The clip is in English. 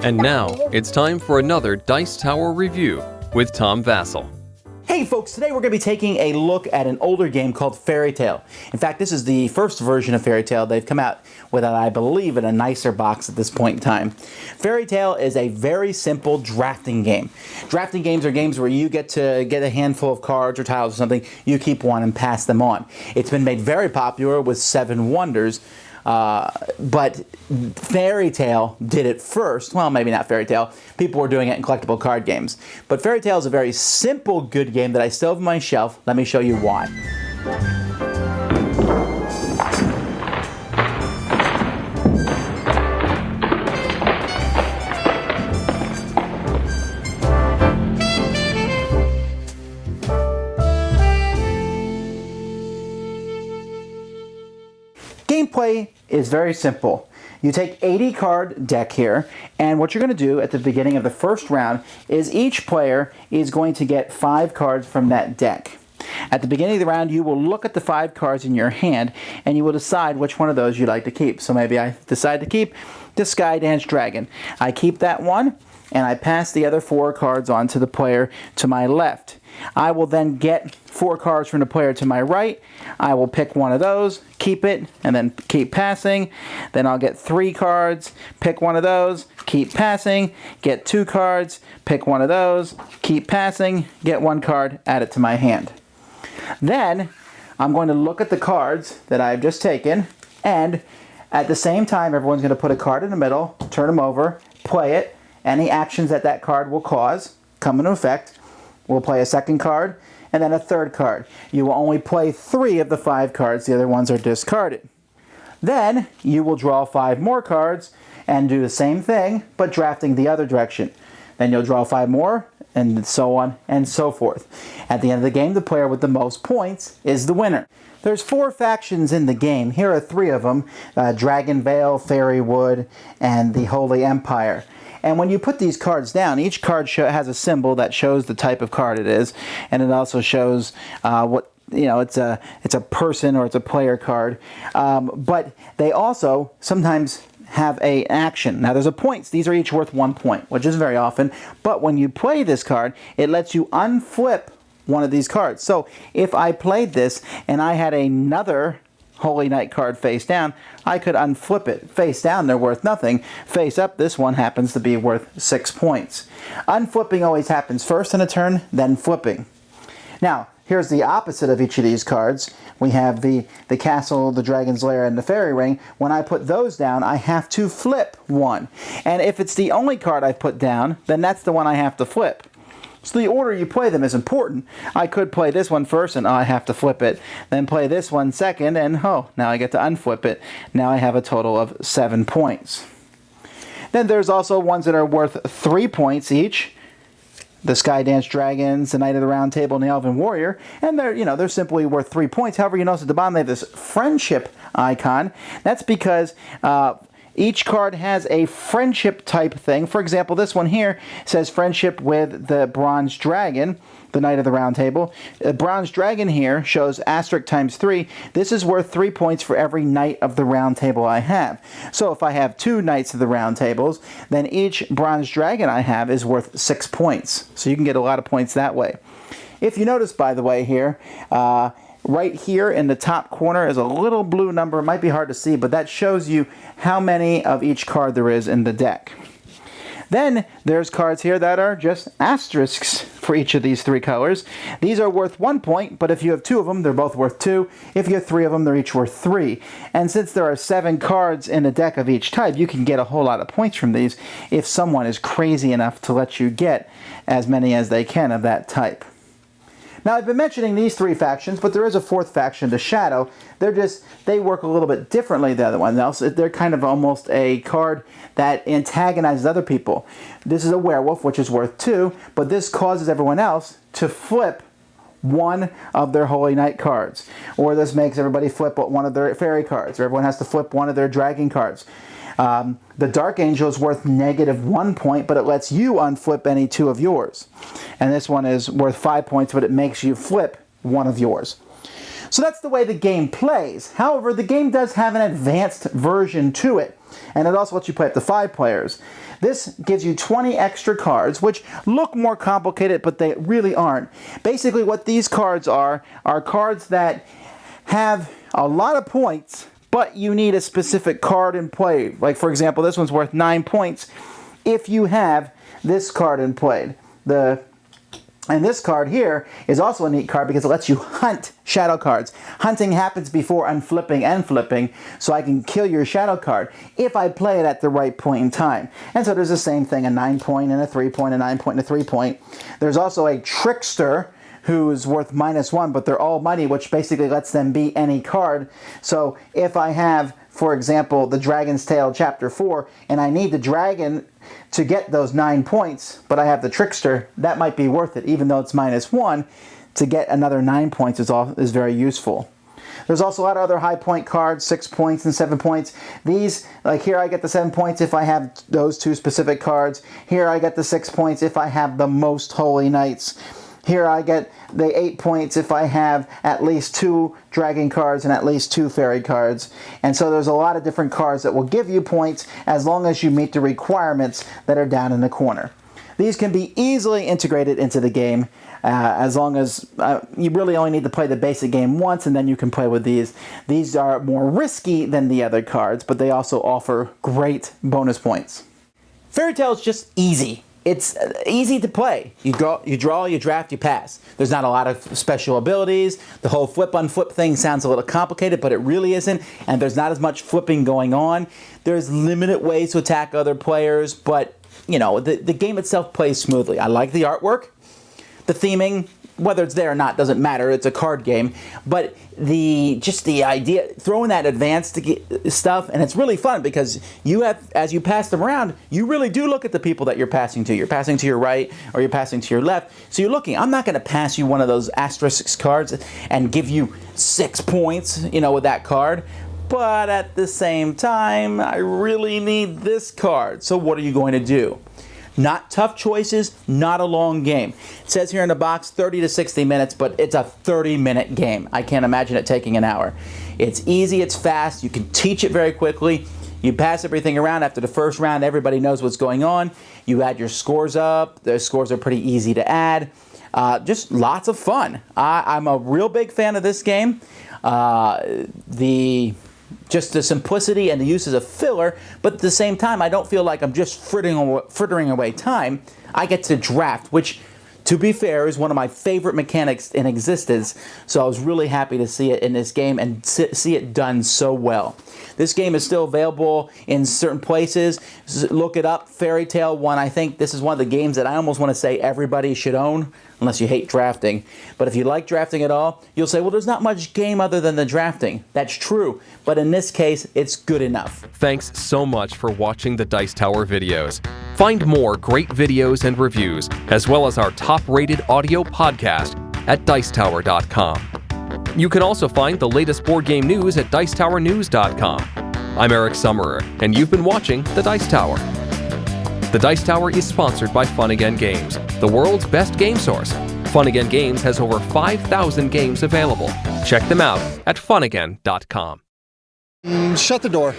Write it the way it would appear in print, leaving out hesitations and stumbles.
And now, it's time for another Dice Tower review with Tom Vasel. Hey folks, today we're going to be taking a look at an older game called Fairy Tale. In fact, this is the first version of Fairy Tale. They've come out with it, I believe, in a nicer box at this point in time. Fairy Tale is a very simple drafting game. Drafting games are games where you get to get a handful of cards or tiles or something, you keep one and pass them on. It's been made very popular with Seven Wonders, but Fairy Tale did it first. Well, maybe not Fairy Tale. People were doing it in collectible card games. But Fairy Tale is a very simple, good game that I still have on my shelf. Let me show you why. Gameplay is very simple. You take 80 card deck here, and what you're going to do at the beginning of the first round is each player is going to get 5 cards from that deck. At the beginning of the round, you will look at the 5 cards in your hand, and you will decide which one of those you'd like to keep. So maybe I decide to keep the Skydance Dragon. I keep that one, and I pass the other 4 cards on to the player to my left. I will then get 4 cards from the player to my right. I will pick one of those, keep it, and then keep passing. Then I'll get 3 cards, pick one of those, keep passing, get 2 cards, pick one of those, keep passing, get 1 card, add it to my hand. Then I'm going to look at the cards that I've just taken, and at the same time everyone's going to put a card in the middle, turn them over, play it. Any actions that that card will cause come into effect. We'll play a second card, and then a third card. You will only play 3 of the 5 cards. The other ones are discarded. Then you will draw 5 more cards and do the same thing, but drafting the other direction. Then you'll draw 5 more, and so on and so forth. At the end of the game, the player with the most points is the winner. There's 4 factions in the game. Here are 3 of them: Dragon Vale, Fairywood, and the Holy Empire. And when you put these cards down, each card has a symbol that shows the type of card it is, and it also shows what, you know, it's a person or it's a player card. But they also sometimes have an action. Now there's a points. These are each worth 1 point, which is very often. But when you play this card, it lets you unflip one of these cards. So if I played this and I had another Holy Knight card face down, I could unflip it. Face down, they're worth nothing. Face up, this one happens to be worth 6 points. Unflipping always happens first in a turn, then flipping. Now, here's the opposite of each of these cards. We have the castle, the dragon's lair, and the fairy ring. When I put those down, I have to flip one. And if it's the only card I put down, then that's the one I have to flip. So the order you play them is important. I could play this one first and I have to flip it. Then play this one second and now I get to unflip it. Now I have a total of 7 points. Then there's also ones that are worth 3 points each. The Skydance Dragons, the Knight of the Round Table, and the Elven Warrior. And they're simply worth 3 points. However, you notice at the bottom they have this friendship icon. That's because each card has a friendship type thing. For example, this one here says friendship with the Bronze Dragon, the Knight of the Round Table. The Bronze Dragon here shows asterisk times 3. This is worth 3 points for every Knight of the Round Table I have. So if I have 2 Knights of the Round Tables, then each Bronze Dragon I have is worth 6 points. So you can get a lot of points that way. If you notice, by the way, here, right here in the top corner is a little blue number. It might be hard to see, but that shows you how many of each card there is in the deck. Then there's cards here that are just asterisks for each of these 3 colors. These are worth 1 point, but if you have 2 of them, they're both worth 2. If you have 3 of them, they're each worth 3. And since there are 7 cards in a deck of each type, you can get a whole lot of points from these if someone is crazy enough to let you get as many as they can of that type. Now, I've been mentioning these 3 factions, but there is a 4th faction, the Shadow. They work a little bit differently than the other ones. They're kind of almost a card that antagonizes other people. This is a werewolf, which is worth 2, but this causes everyone else to flip one of their Holy Knight cards. Or this makes everybody flip one of their fairy cards, or everyone has to flip one of their dragon cards. The Dark Angel is worth -1 point, but it lets you unflip any 2 of yours. And this one is worth 5 points, but it makes you flip one of yours. So that's the way the game plays. However, the game does have an advanced version to it. And it also lets you play up to 5 players. This gives you 20 extra cards, which look more complicated, but they really aren't. Basically, what these cards are cards that have a lot of points, but you need a specific card in play. Like, for example, this one's worth 9 points if you have this card in play. And this card here is also a neat card because it lets you hunt shadow cards. Hunting happens before unflipping and flipping, so I can kill your shadow card if I play it at the right point in time. And so there's the same thing, a 9-point and a 3-point, a 9-point and a 3-point. There's also a trickster who's worth -1, but they're all money, which basically lets them be any card. So if I have, for example, the Dragon's Tail Chapter 4, and I need the dragon to get those 9 points, but I have the trickster, that might be worth it, even though it's -1, to get another 9 points is very useful. There's also a lot of other high point cards, 6 points and 7 points. These, like here I get the 7 points if I have those 2 specific cards. Here I get the 6 points if I have the most Holy Knights. Here I get the 8 points if I have at least 2 dragon cards and at least 2 fairy cards. And so there's a lot of different cards that will give you points as long as you meet the requirements that are down in the corner. These can be easily integrated into the game as long as you really only need to play the basic game once, and then you can play with these. These are more risky than the other cards, but they also offer great bonus points. Fairy Tale is just easy. It's easy to play. You draw, you draft, you pass. There's not a lot of special abilities. The whole flip-unflip thing sounds a little complicated, but it really isn't, and there's not as much flipping going on. There's limited ways to attack other players, but, you know, the game itself plays smoothly. I like the artwork. The theming, whether it's there or not, doesn't matter. It's a card game. But just the idea, throwing that advanced stuff, and it's really fun because you have, as you pass them around, you really do look at the people that you're passing to. You're passing to your right or you're passing to your left. So you're looking. I'm not going to pass you one of those asterisk cards and give you 6 points, you know, with that card. But at the same time, I really need this card. So what are you going to do? Not tough choices, not a long game. It says here in the box 30 to 60 minutes, but it's a 30-minute game. I can't imagine it taking an hour. It's easy, it's fast, you can teach it very quickly. You pass everything around. After the first round, everybody knows what's going on. You add your scores up. The scores are pretty easy to add. Just lots of fun. I'm a real big fan of this game. Just the simplicity and the use as a filler, but at the same time, I don't feel like I'm just frittering away time. I get to draft, which, to be fair, is one of my favorite mechanics in existence, so I was really happy to see it in this game and see it done so well. This game is still available in certain places. Look it up, Fairy Tale 1. I think this is one of the games that I almost want to say everybody should own, unless you hate drafting. But if you like drafting at all, you'll say, well, there's not much game other than the drafting. That's true, but in this case, it's good enough. Thanks so much for watching the Dice Tower videos. Find more great videos and reviews, as well as our top-rated audio podcast at Dicetower.com. You can also find the latest board game news at Dicetowernews.com. I'm Eric Summerer, and you've been watching The Dice Tower. The Dice Tower is sponsored by Fun Again Games, the world's best game source. Fun Again Games has over 5,000 games available. Check them out at funagain.com. Shut the door.